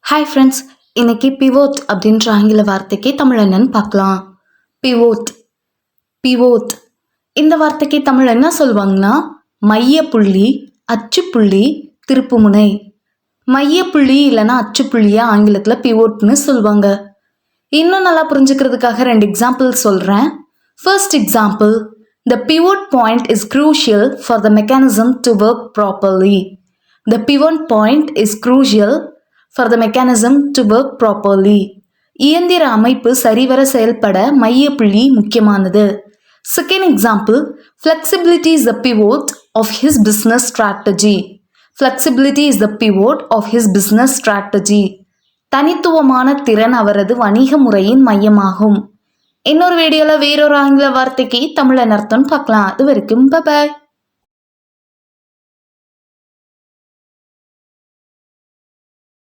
Hi friends, இன்னைக்கு pivot அப்படின்ற ஆங்கில வார்த்தைக்கு தமிழ் என்னன்னு பார்க்கலாம். பிவோட் பிவோட் இந்த வார்த்தைக்கு தமிழ் என்ன சொல்லுவாங்கன்னா மையப்புள்ளி, அச்சுப்புள்ளி, திருப்புமுனை. மையப்புள்ளி இல்லைன்னா அச்சுப்புள்ளியை ஆங்கிலத்தில் பிவோட்னு சொல்லுவாங்க. இன்னும் நல்லா புரிஞ்சுக்கிறதுக்காக 2 எக்ஸாம்பிள் சொல்கிறேன். First example, the pivot point is crucial for the mechanism to work properly. The pivot point is crucial for the mechanism to work properly. இயந்திர அமைப்பு சரிவர செயல்பட மையப்புள்ளி முக்கியமானது. Second example, flexibility is the pivot of his business strategy. Flexibility is the pivot of his business strategy. தனித்துவமான திறன் அவரது வணிக முறையின் மையமாகும். இன்னொரு வீடியோவில் வேறொரு ஆங்கில வார்த்தைக்கு தமிழ் அர்த்தம் பார்க்கலாம். அது வரைக்கும் பை.